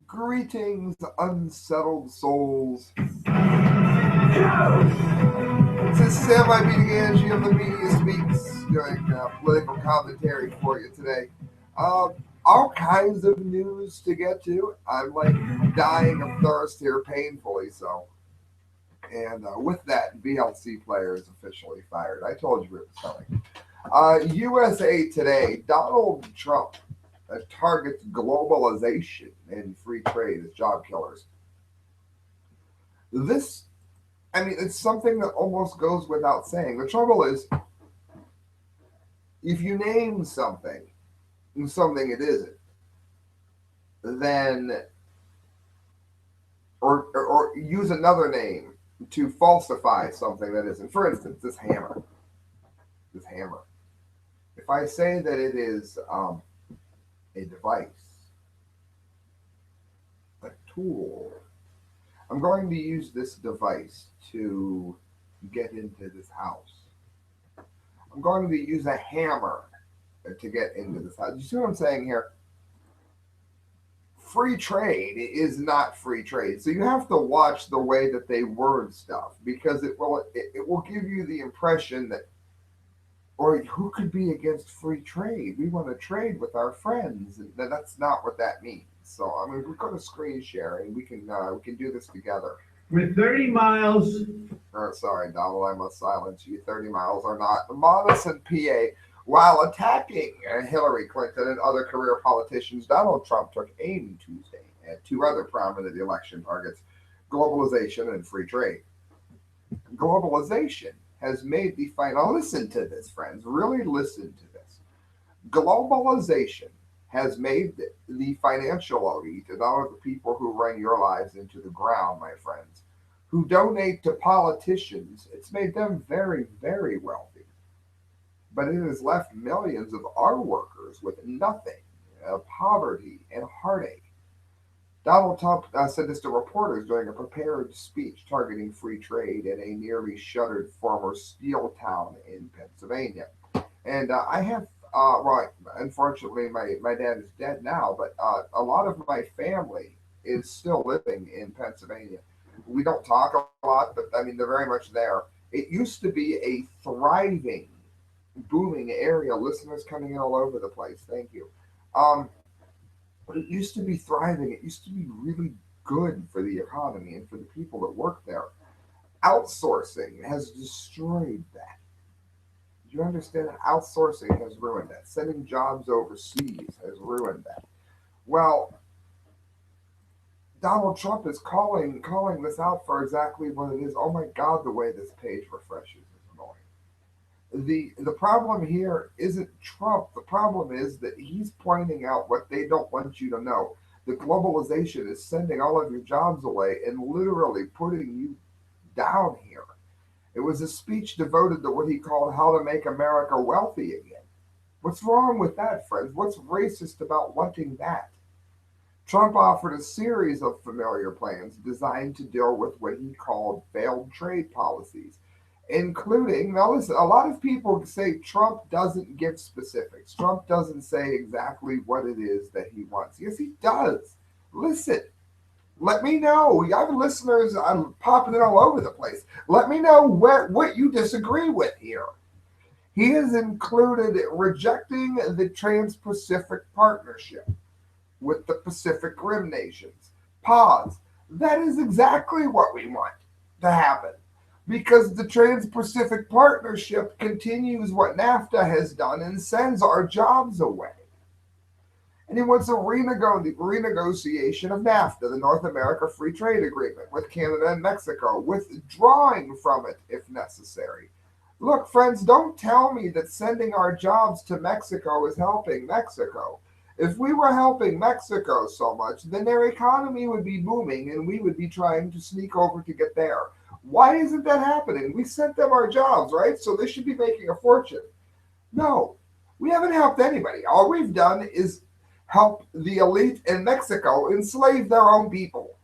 Greetings, unsettled souls. This is Sam, I beating Angie of the Media Speaks, doing political commentary for you today. Uh, all kinds of news to get to. I'm like dying of thirst here, painfully so. And with that, VLC player is officially fired. I told you it was coming. USA Today, Donald Trump targets globalization and free trade as job killers. This it's something that almost goes without saying. The trouble is, if you name something it isn't, then or use another name to falsify something that isn't. For instance, this hammer. If I say that it is a device, a tool, I'm going to use this device to get into this house. I'm going to use a hammer to get into this house. You see what I'm saying here? Free trade is not free trade. So you have to watch the way that they word stuff because it will give you the impression that or who could be against free trade? We want to trade with our friends, and that's not what that means. So we go to screen sharing. We can do this together. With 30 miles. Sorry, Donald, I must silence you. 30 miles are not modest in PA. While attacking Hillary Clinton and other career politicians, Donald Trump took aim Tuesday at two other prominent election targets: globalization and free trade. Globalization has made the final. Listen to this, friends. Really listen to this. Globalization has made the financial elite and all of the people who run your lives into the ground, my friends, who donate to politicians. It's made them very, very wealthy. But it has left millions of our workers with nothing, poverty, and heartache. Donald Trump said this to reporters during a prepared speech targeting free trade in a nearly shuttered former steel town in Pennsylvania. And I have, well, unfortunately, my dad is dead now, but a lot of my family is still living in Pennsylvania. We don't talk a lot, but they're very much there. It used to be a thriving, booming area. Listeners coming in all over the place. Thank you. Um, but it used to be thriving. It used to be really good for the economy and for the people that work there. Outsourcing has destroyed that. Do you understand that outsourcing has ruined that? Sending jobs overseas has ruined that. Well, Donald Trump is calling this out for exactly what it is. Oh my God, the way this page refreshes is annoying. The problem here isn't Trump. The problem is that he's pointing out what they don't want you to know. The globalization is sending all of your jobs away and literally putting you down here. It was a speech devoted to what he called how to make America wealthy again. What's wrong with that, friends? What's racist about wanting that? Trump offered a series of familiar plans designed to deal with what he called failed trade policies, including, now listen, a lot of people say Trump doesn't give specifics. Trump doesn't say exactly what it is that he wants. Yes, he does. Listen, let me know. You have listeners, I'm popping it all over the place. Let me know what you disagree with here. He has included rejecting the Trans Pacific Partnership with the Pacific Rim nations. Pause. That is exactly what we want to happen because the Trans Pacific Partnership continues what NAFTA has done and sends our jobs away. And he wants a renegotiation of NAFTA, the North America Free Trade Agreement, with Canada and Mexico, withdrawing from it if necessary. Look, friends, don't tell me that sending our jobs to Mexico is helping Mexico. If we were helping Mexico so much, then their economy would be booming and we would be trying to sneak over to get there. Why isn't that happening? We sent them our jobs, right? So they should be making a fortune. No, we haven't helped anybody. All we've done is help the elite in Mexico enslave their own people.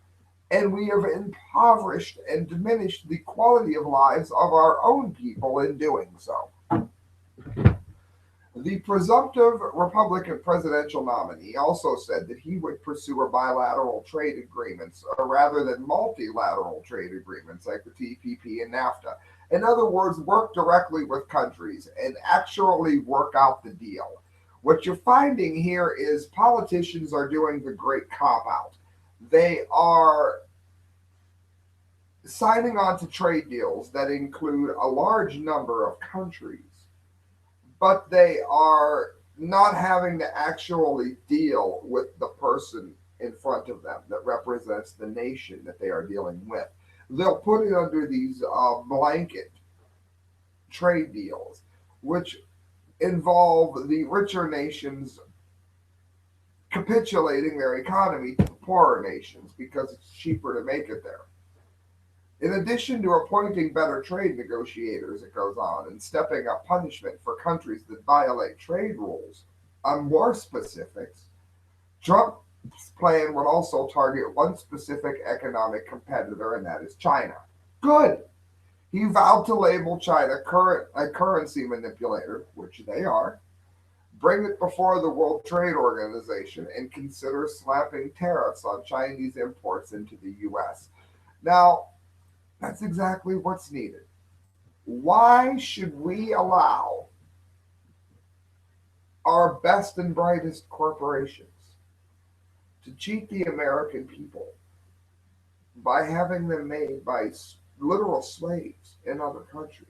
And we have impoverished and diminished the quality of lives of our own people in doing so. The presumptive Republican presidential nominee also said that he would pursue a bilateral trade agreements rather than multilateral trade agreements like the TPP and NAFTA. In other words, work directly with countries and actually work out the deal. What you're finding here is politicians are doing the great cop out. They are signing on to trade deals that include a large number of countries, but they are not having to actually deal with the person in front of them that represents the nation that they are dealing with. They'll put it under these blanket trade deals, which involve the richer nations capitulating their economy to the poorer nations because it's cheaper to make it there. In addition to appointing better trade negotiators, it goes on, and stepping up punishment for countries that violate trade rules, on more specifics, Trump's plan would also target one specific economic competitor, and that is China. Good. He vowed to label China a currency manipulator, which they are, bring it before the World Trade Organization, and consider slapping tariffs on Chinese imports into the U.S. Now, that's exactly what's needed. Why should we allow our best and brightest corporations to cheat the American people by having them made by literal slaves in other countries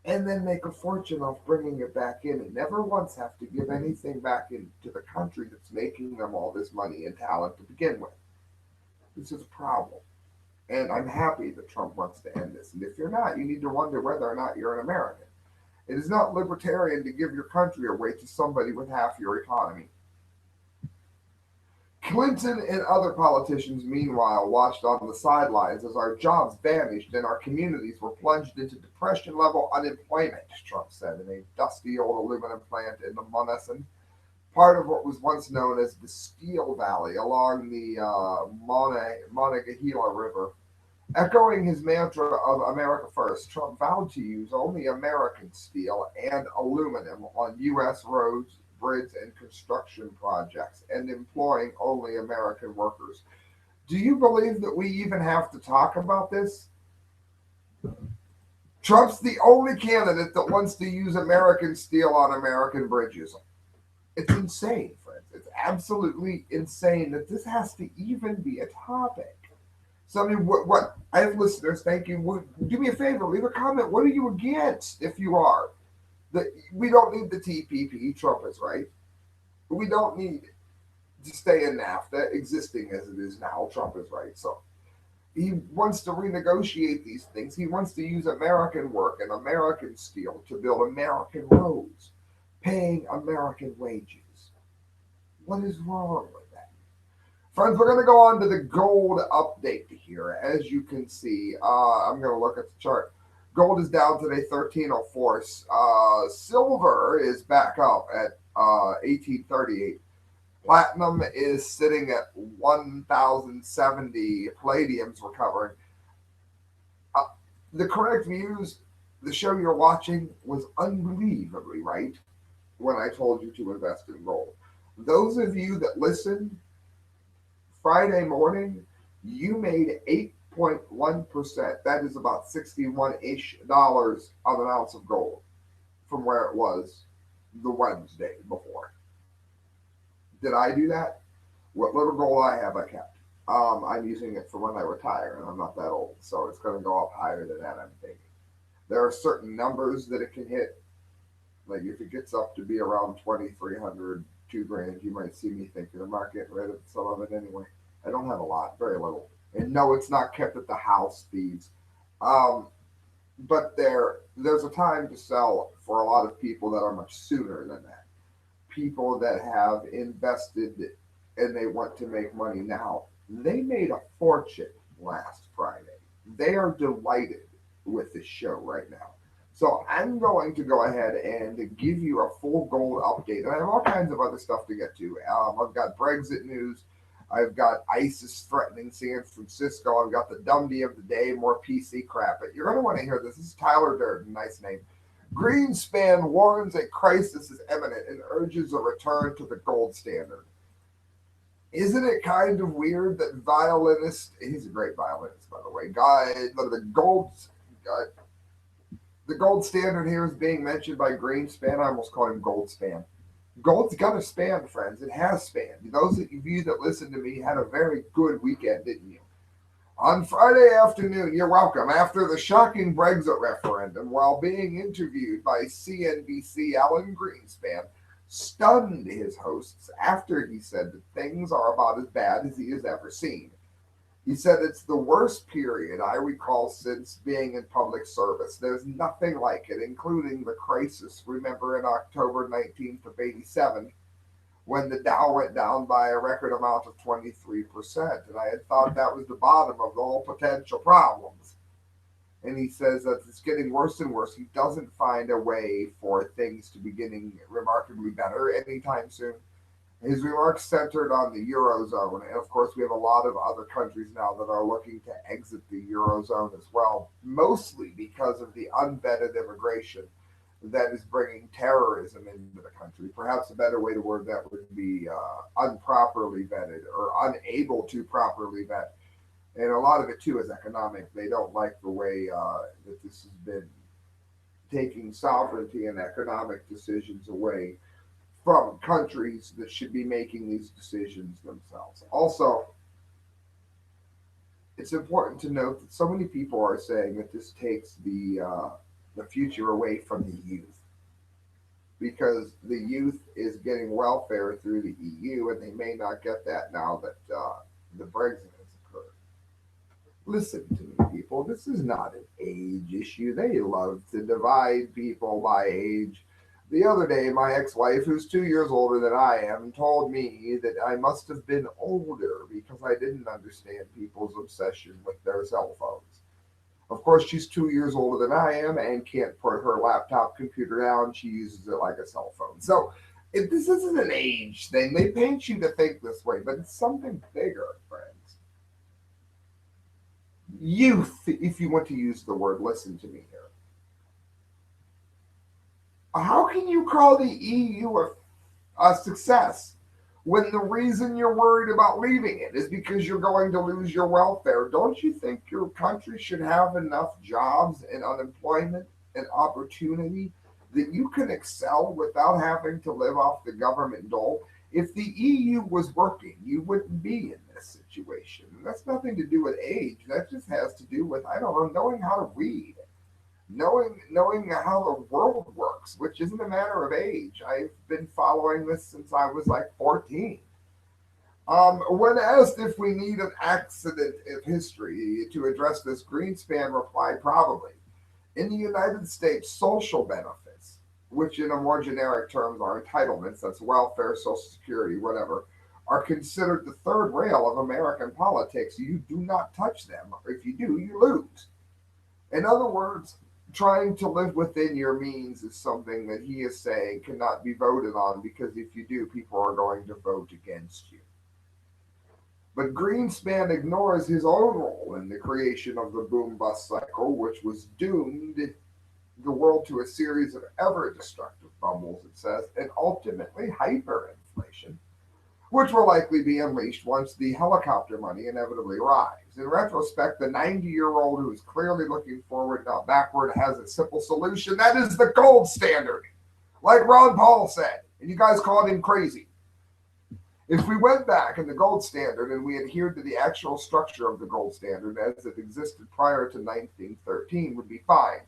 and then make a fortune off bringing it back in and never once have to give anything back into the country that's making them all this money and talent to begin with? This is a problem. And I'm happy that Trump wants to end this. And if you're not, you need to wonder whether or not you're an American. It is not libertarian to give your country away to somebody with half your economy. Clinton and other politicians, meanwhile, watched on the sidelines as our jobs vanished and our communities were plunged into depression level unemployment, Trump said in a dusty old aluminum plant in the Monessen, part of what was once known as the Steel Valley along the Monongahela River. Echoing his mantra of America First, Trump vowed to use only American steel and aluminum on U.S. roads, bridges, and construction projects, and employing only American workers. Do you believe that we even have to talk about this? Trump's the only candidate that wants to use American steel on American bridges. It's insane, friends. It's absolutely insane that this has to even be a topic. So I mean, what I have listeners. Thank you. Do me a favor, leave a comment. What are you against? If you are, we don't need the TPP. Trump is right. We don't need to stay in NAFTA, existing as it is now. Trump is right. So he wants to renegotiate these things. He wants to use American work and American steel to build American roads, paying American wages. What is wrong with that? Friends, we're going to go on to the gold update here. As you can see, I'm going to look at the chart. Gold is down today, 1304. Silver is back up at 1838. Platinum is sitting at 1,070. Palladium's recovering. The correct views, the show you're watching was unbelievably right when I told you to invest in gold. Those of you that listened Friday morning, you made 8.1%. That is about $61-ish on an ounce of gold from where it was the Wednesday before. Did I do that? What little gold I have, I kept. I'm using it for when I retire, and I'm not that old, so it's going to go up higher than that, I'm thinking. There are certain numbers that it can hit. Like if it gets up to be around 2,300, 2 grand, you might see me thinking about getting rid of some of it anyway. I don't have a lot, very little. And no, it's not kept at the house, thieves. But there's a time to sell for a lot of people that are much sooner than that. People that have invested and they want to make money now. They made a fortune last Friday. They are delighted with this show right now. So I'm going to go ahead and give you a full gold update. And I have all kinds of other stuff to get to. I've got Brexit news. I've got ISIS threatening San Francisco. I've got the DUMBDEE of the day, more PC crap. But you're going to want to hear this. This is Tyler Durden, nice name. Greenspan warns a crisis is imminent and urges a return to the gold standard. Isn't it kind of weird that violinist, he's a great violinist, by the way, guy, uh, the gold standard here is being mentioned by Greenspan. I almost called him Goldspan. Gold's got to span, friends. It has spanned. Those of you that listened to me had a very good weekend, didn't you? On Friday afternoon, you're welcome. After the shocking Brexit referendum, while being interviewed by CNBC, Alan Greenspan stunned his hosts after he said that things are about as bad as he has ever seen. He said it's the worst period I recall since being in public service. There's nothing like it, including the crisis, remember, in October 19th of 87, when the Dow went down by a record amount of 23%. And I had thought that was the bottom of all potential problems. And he says that it's getting worse and worse. He doesn't find a way for things to be getting remarkably better anytime soon. His remarks centered on the Eurozone. And of course, we have a lot of other countries now that are looking to exit the Eurozone as well, mostly because of the unvetted immigration that is bringing terrorism into the country. Perhaps a better way to word that would be unproperly vetted or unable to properly vet. And a lot of it too is economic. They don't like the way that this has been taking sovereignty and economic decisions away from countries that should be making these decisions themselves. Also, it's important to note that so many people are saying that this takes the future away from the youth because the youth is getting welfare through the EU, and they may not get that now that the Brexit has occurred. Listen to me, people. This is not an age issue. They love to divide people by age. The other day, my ex wife, who's 2 years older than I am, told me that I must have been older because I didn't understand people's obsession with their cell phones. Of course, she's 2 years older than I am and can't put her laptop computer down. She uses it like a cell phone. So, if this isn't an age thing, they paint you to think this way, but it's something bigger, friends. Youth, if you want to use the word, listen to me here. How can you call the EU a success when the reason you're worried about leaving it is because you're going to lose your welfare? Don't you think your country should have enough jobs and unemployment and opportunity that you can excel without having to live off the government dole? If the EU was working, you wouldn't be in this situation. And that's nothing to do with age. That just has to do with, I don't know, knowing how to read, knowing how the world works, which isn't a matter of age. I've been following this since I was like 14. When asked if we need an accident of history to address this, Greenspan replied, probably. In the United States, social benefits, which in a more generic terms are entitlements, that's welfare, social security, whatever, are considered the third rail of American politics. You do not touch them. If you do, you lose. In other words, trying to live within your means is something that he is saying cannot be voted on because if you do, people are going to vote against you. But Greenspan ignores his own role in the creation of the boom bust cycle, which was doomed the world to a series of ever destructive bubbles, it says, and ultimately hyperinflation, which will likely be unleashed once the helicopter money inevitably arrives. In retrospect, the 90-year-old who is clearly looking forward, not backward, has a simple solution. That is the gold standard, like Ron Paul said, and you guys called him crazy. If we went back in the gold standard and we adhered to the actual structure of the gold standard as it existed prior to 1913, would be fine.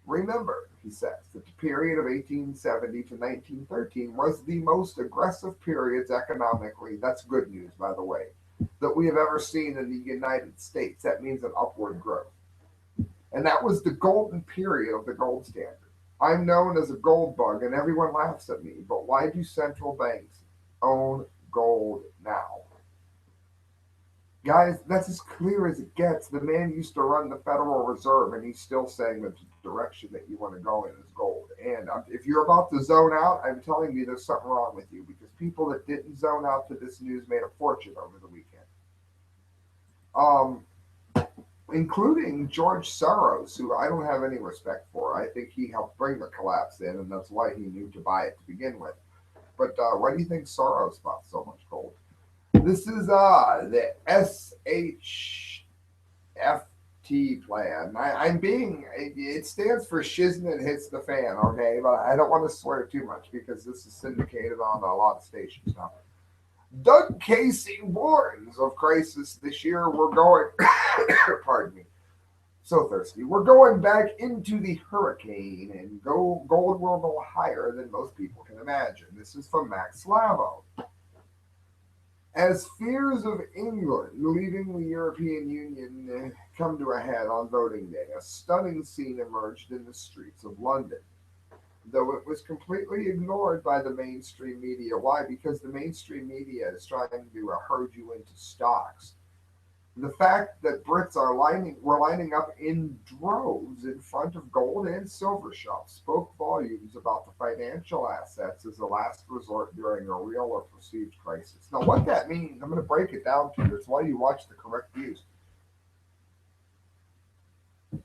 Remember, he says, that the period of 1870 to 1913 was the most aggressive periods economically, that's good news, by the way, that we have ever seen in the United States. That means an upward growth. And that was the golden period of the gold standard. I'm known as a gold bug, and everyone laughs at me, but why do central banks own gold now? Guys, that's as clear as it gets. The man used to run the Federal Reserve, and he's still saying that the direction that you want to go in is gold. And if you're about to zone out, I'm telling you there's something wrong with you because people that didn't zone out to this news made a fortune over the weekend. Um, including George Soros, who I don't have any respect for. I think he helped bring the collapse in, and that's why he knew to buy it to begin with. But why do you think Soros bought so much gold? This is the SHFT plan. I'm being, it stands for Shiznit Hits the Fan, okay? But I don't want to swear too much because this is syndicated on a lot of stations now. Doug Casey warns of crisis this year. We're going, pardon me, so thirsty. We're going back into the hurricane, and gold will go higher than most people can imagine. This is from Max Slavo. As fears of England leaving the European Union come to a head on voting day, a stunning scene emerged in the streets of London, though it was completely ignored by the mainstream media. Why? Because the mainstream media is trying to herd you into stocks. The fact that Brits were lining up in droves in front of gold and silver shops spoke volumes about the financial assets as a last resort during a real or perceived crisis. Now, what that means, I'm going to break it down to you. That's why you watch the correct views.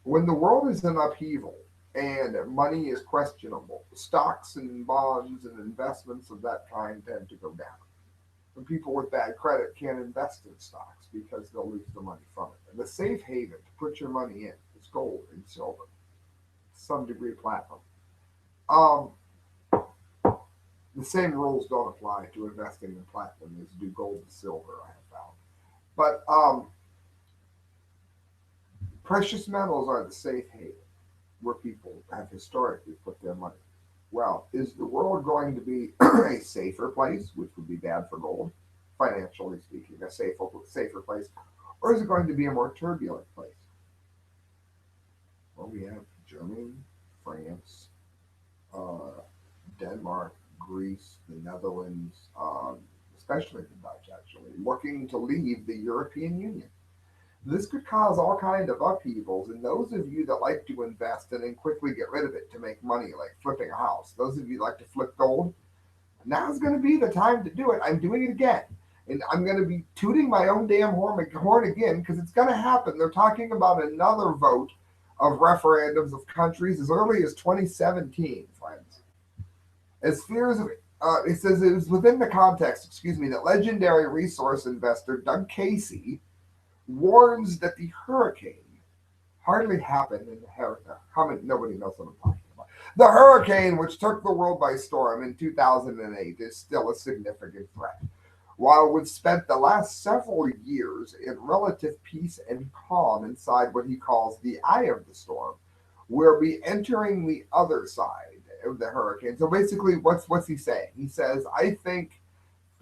When the world is in upheaval and money is questionable, stocks and bonds and investments of that kind tend to go down. And people with bad credit can't invest in stocks because they'll lose the money from it. And the safe haven to put your money in is gold and silver, to some degree platinum. Um, the same rules don't apply to investing in platinum as do gold and silver, I have found. But precious metals are the safe haven where people have historically put their money. Well, is the world going to be a safer place, which would be bad for gold, financially speaking, a safer place, or is it going to be a more turbulent place? Well, we have Germany, France, uh, Denmark, Greece, the Netherlands, especially the Dutch, actually, looking to leave the European Union. This could cause all kind of upheavals, and those of you that like to invest and then quickly get rid of it to make money, like flipping a house, those of you that like to flip gold, now's going to be the time to do it. I'm doing it again. And I'm going to be tooting my own damn horn again because it's going to happen. They're talking about another vote of referendums of countries as early as 2017, friends. As fears of it says it was within the context, excuse me, that legendary resource investor Doug Casey warns that the hurricane hardly happened in nobody knows what I'm talking about. The hurricane, which took the world by storm in 2008, is still a significant threat. While we've spent the last several years in relative peace and calm inside what he calls the eye of the storm, we'll be entering the other side of the hurricane. So basically, what's he saying? He says, I think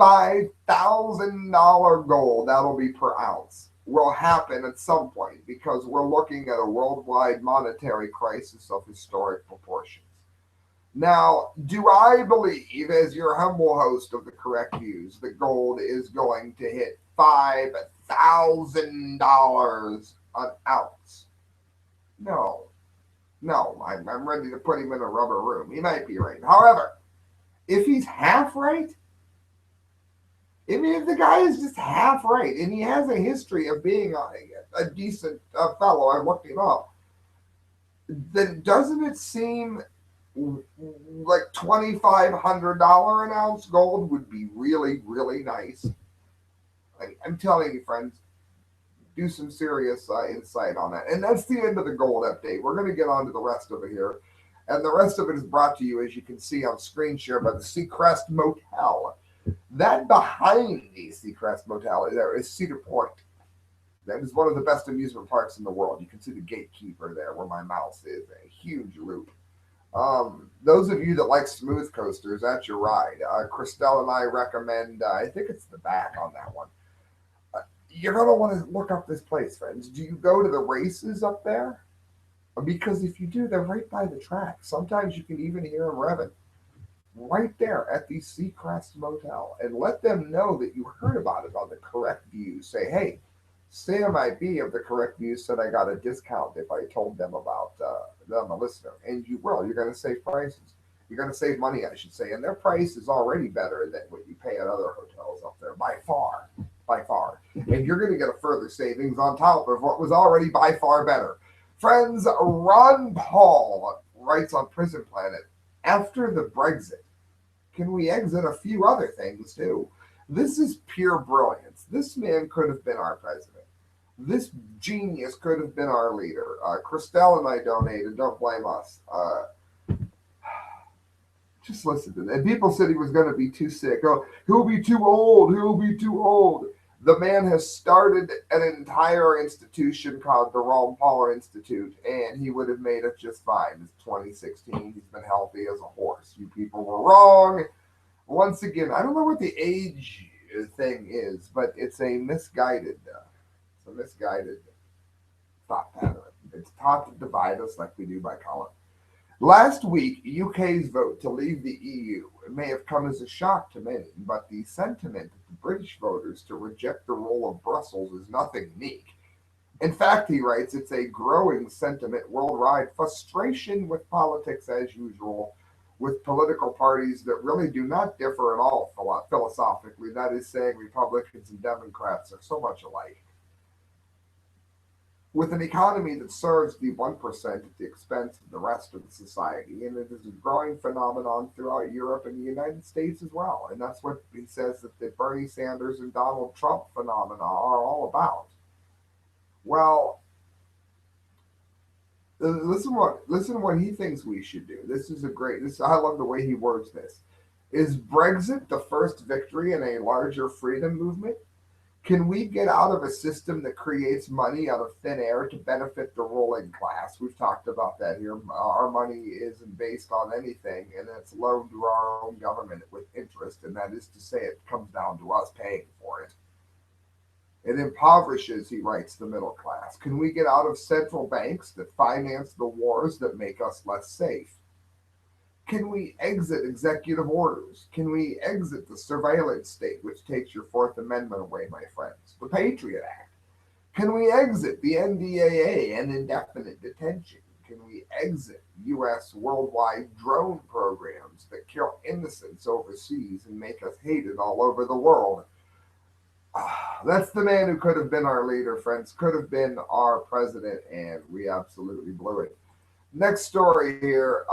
$5,000 gold, that'll be per ounce, will happen at some point because we're looking at a worldwide monetary crisis of historic proportions. Now, do I believe, as your humble host of the correct views, that gold is going to hit $5,000 an ounce? No. No, I'm ready to put him in a rubber room. He might be right. However, if he's half right, I mean, if the guy is just half right and he has a history of being a decent fellow, I looked him up, then doesn't it seem like $2,500 an ounce gold would be really, really nice? I'm telling you, friends, do some serious insight on that. And that's the end of the gold update. We're going to get on to the rest of it here. And the rest of it is brought to you, as you can see on screen share, by the Seacrest Motel. That behind the Seacrest Motel there is Cedar Point. That is one of the best amusement parks in the world. You can see the gatekeeper there where my mouse is, a huge loop. Those of you that like smooth coasters, that's your ride. Christelle and I recommend, I think it's the back on that one. You're going to want to look up this place, friends. Do you go to the races up there? Because if you do, they're right by the track. Sometimes you can even hear them revving right there at the Seacrest Motel, and let them know that you heard about it on the correct views. Say, hey, Sam IB of the correct views said I got a discount if I told them about them, a listener. And you will. You're going to save prices. You're going to save money, I should say. And their price is already better than what you pay at other hotels up there by far. By far. and you're going to get a further savings on top of what was already by far better. Friends, Ron Paul writes on Prison Planet, after the Brexit, can we exit a few other things too? This is pure brilliance. This man could have been our president. This genius could have been our leader. Christelle and I donated. Don't blame us. Just listen to that. And people said he was going to be too sick. Oh, he'll be too old. He'll be too old. The man has started an entire institution called the Ron Paul Institute, and he would have made it just fine. It's 2016. He's been healthy as a horse. You people were wrong. Once again, I don't know what the age thing is, but it's a misguided thought pattern. It's taught to divide us like we do by color. Last week, UK's vote to leave the EU may have come as a shock to many, but the sentiment of the British voters to reject the role of Brussels is nothing unique. In fact, he writes, it's a growing sentiment worldwide, frustration with politics as usual, with political parties that really do not differ at all philosophically. That is saying Republicans and Democrats are so much alike. With an economy that serves the 1% at the expense of the rest of the society. And it is a growing phenomenon throughout Europe and the United States as well. And that's what he says that the Bernie Sanders and Donald Trump phenomena are all about. Well, listen what he thinks we should do. I love the way he words this. Is Brexit the first victory in a larger freedom movement? Can we get out of a system that creates money out of thin air to benefit the ruling class? We've talked about that here. Our money isn't based on anything, and it's loaned to our own government with interest, and that is to say it comes down to us paying for it. It impoverishes, he writes, the middle class. Can we get out of central banks that finance the wars that make us less safe? Can we exit executive orders? Can we exit the surveillance state, which takes your Fourth Amendment away, my friends? The Patriot Act. Can we exit the NDAA and indefinite detention? Can we exit U.S. worldwide drone programs that kill innocents overseas and make us hated all over the world? That's the man who could have been our leader, friends, could have been our president, and we absolutely blew it. Next story here.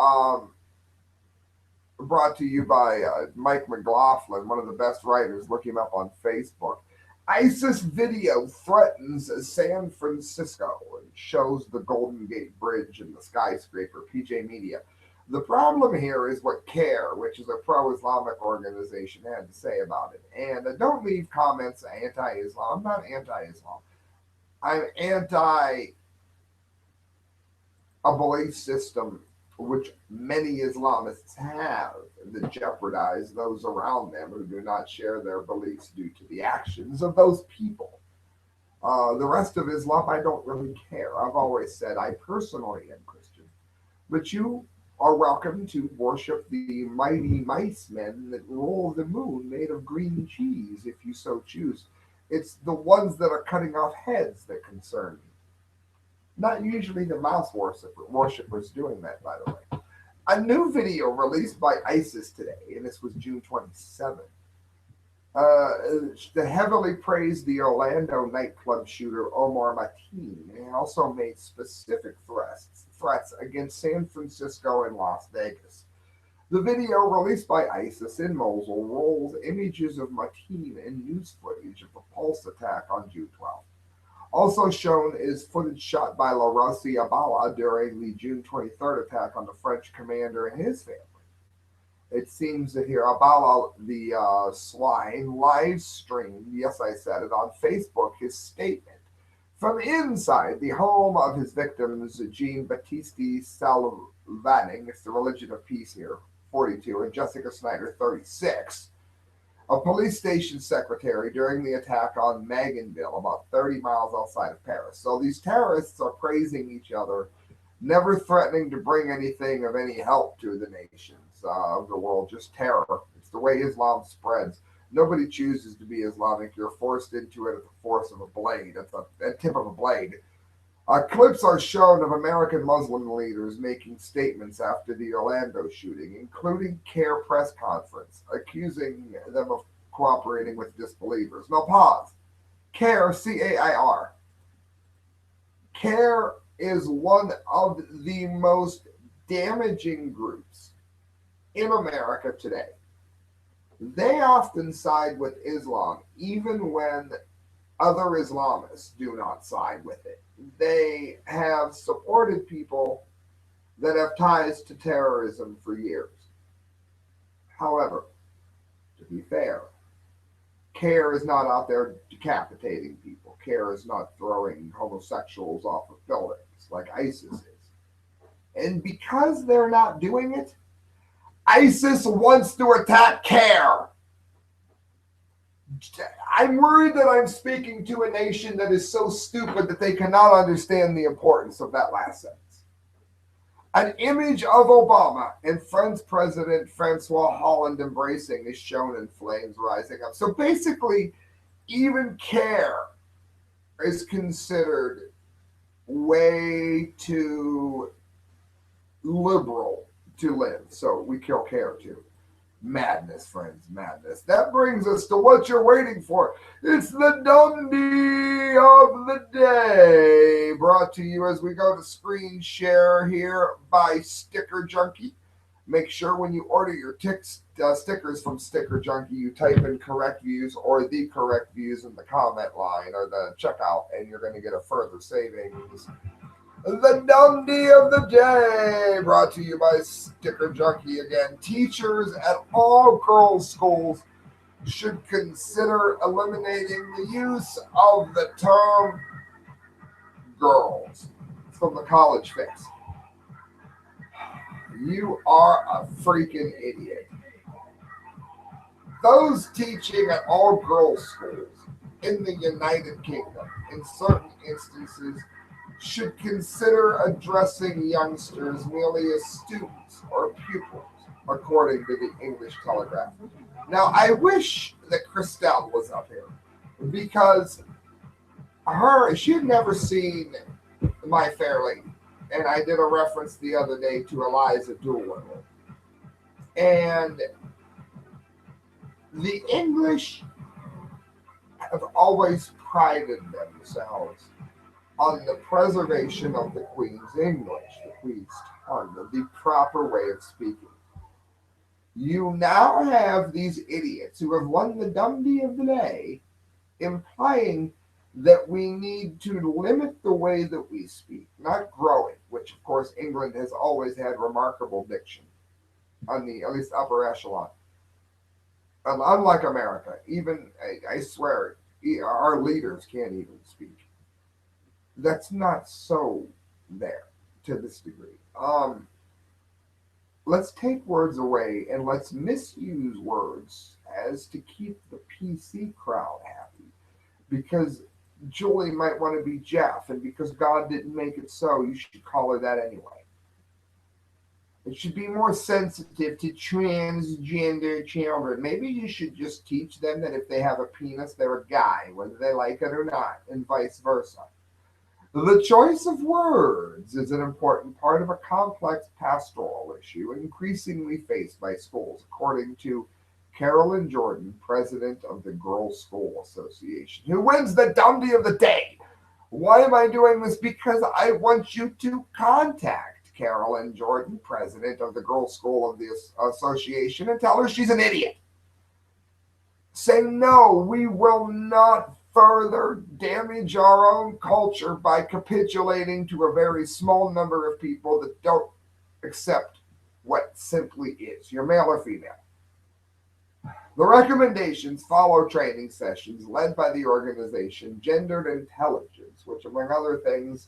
Brought to you by Mike McLaughlin, one of the best writers. Look him up on Facebook. ISIS video threatens San Francisco and shows the Golden Gate Bridge and the skyscraper. PJ Media. The problem here is what CARE, which is a pro-Islamic organization, had to say about it. And don't leave comments anti-Islam. I'm not anti-Islam. I'm anti a belief system which many Islamists have that jeopardize those around them who do not share their beliefs due to the actions of those people. The rest of Islam, I don't really care. I've always said I personally am Christian, but you are welcome to worship the mighty mice men that rule the moon made of green cheese if you so choose. It's the ones that are cutting off heads that concern me. Not usually the mouse worshippers doing that, by the way. A new video released by ISIS today, and this was June 27th, heavily praised the Orlando nightclub shooter Omar Mateen and also made specific threats against San Francisco and Las Vegas. The video released by ISIS in Mosul rolls images of Mateen and news footage of the Pulse attack on June 12th. Also shown is footage shot by Larosi Abala during the June 23rd attack on the French commander and his family. It seems that here Abala, the swine, live streamed, yes, I said it, on Facebook, his statement from inside the home of his victims, Jean-Baptiste Salvaning, it's the Religion of Peace here, 42, and Jessica Snyder, 36. A police station secretary during the attack on Maganville, about 30 miles outside of Paris. So these terrorists are praising each other, never threatening to bring anything of any help to the nations of the world, just terror. It's the way Islam spreads. Nobody chooses to be Islamic. You're forced into it at the force of a blade, at the tip of a blade. Clips are shown of American Muslim leaders making statements after the Orlando shooting, including CARE press conference, accusing them of cooperating with disbelievers. Now pause. Care, CAIR. Care is one of the most damaging groups in America today. They often side with Islam, even when other Islamists do not side with it. They have supported people that have ties to terrorism for years. However, to be fair, CARE is not out there decapitating people. CARE is not throwing homosexuals off of buildings like ISIS is. And because they're not doing it, ISIS wants to attack CARE. I'm worried that I'm speaking to a nation that is so stupid that they cannot understand the importance of that last sentence. An image of Obama and French President Francois Hollande embracing is shown in flames rising up. So basically, even CARE is considered way too liberal to live. So we kill CARE too. Madness, friends, madness. That brings us to what you're waiting for. It's the DUMBDEE of the day, brought to you as we go to screen share here by Sticker Junkie. Make sure when you order your stickers from Sticker Junkie, you type in correct views or the correct views in the comment line or the checkout, and you're going to get a further savings. The DUMBDEE of the day, brought to you by Sticker Junkie again. Teachers at all girls' schools should consider eliminating the use of the term girls. It's from the College Fix. You are a freaking idiot. Those teaching at all girls' schools in the United Kingdom, in certain instances, should consider addressing youngsters merely as students or pupils, according to the English Telegraph. Now, I wish that Christelle was up here because she had never seen My Fair Lady, and I did a reference the other day to Eliza Doolittle. And the English have always prided themselves on the preservation of the Queen's English, the Queen's tongue, the proper way of speaking. You now have these idiots who have won the DUMBDEE of the day, implying that we need to limit the way that we speak, not grow it, which of course England has always had remarkable diction on the at least upper echelon. Unlike America, even I swear, our leaders can't even speak. That's not so there to this degree. Let's take words away and let's misuse words as to keep the PC crowd happy. Because Julie might want to be Jeff, and because God didn't make it so, you should call her that anyway. It should be more sensitive to transgender children. Maybe you should just teach them that if they have a penis, they're a guy, whether they like it or not, and vice versa. The choice of words is an important part of a complex pastoral issue increasingly faced by schools, according to Carolyn Jordan, president of the Girls' School Association, who wins the DUMBDEE of the day. Why am I doing this? Because I want you to contact Carolyn Jordan, president of the Girls' School of the Association, and tell her she's an idiot. Say, no, we will not further damage our own culture by capitulating to a very small number of people that don't accept what simply is. You're male or female. The recommendations follow training sessions led by the organization Gendered Intelligence, which, among other things,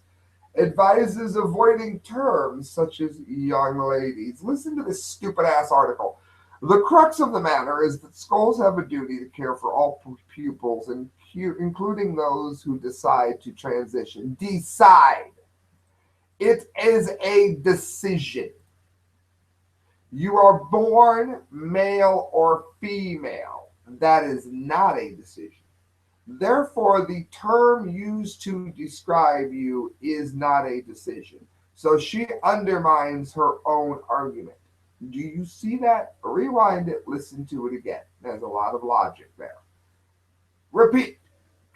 advises avoiding terms such as young ladies. Listen to this stupid-ass article. The crux of the matter is that schools have a duty to care for all pupils, including those who decide to transition. Decide. It is a decision. You are born male or female. That is not a decision. Therefore, the term used to describe you is not a decision. So she undermines her own argument. Do you see that? Rewind it, listen to it again. There's a lot of logic there. Repeat.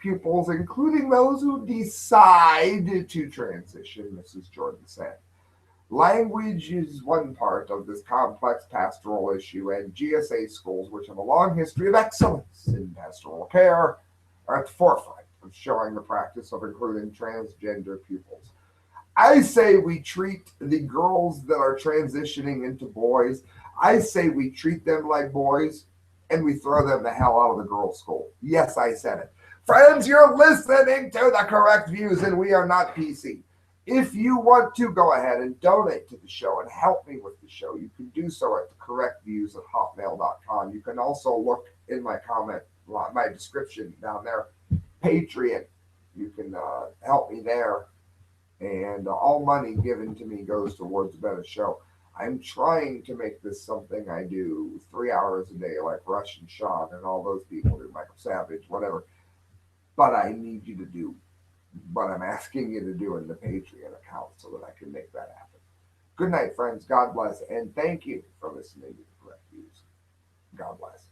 pupils, including those who decide to transition, Mrs. Jordan said. Language is one part of this complex pastoral issue, and GSA schools, which have a long history of excellence in pastoral care, are at the forefront of showing the practice of including transgender pupils. I say we treat the girls that are transitioning into boys, I say we treat them like boys and we throw them the hell out of the girls' school. Yes, I said it. Friends, you're listening to the correct views, and we are not PC. If you want to go ahead and donate to the show and help me with the show, you can do so at the correctviews at hotmail.com. You can also look in my comment, my description down there, Patreon. You can help me there. And all money given to me goes towards a better show. I'm trying to make this something I do 3 hours a day, like Rush and Sean and all those people do, Michael Savage, whatever. But I need you to do what I'm asking you to do in the Patreon account so that I can make that happen. Good night, friends. God bless. And thank you for listening to the correct views. God bless.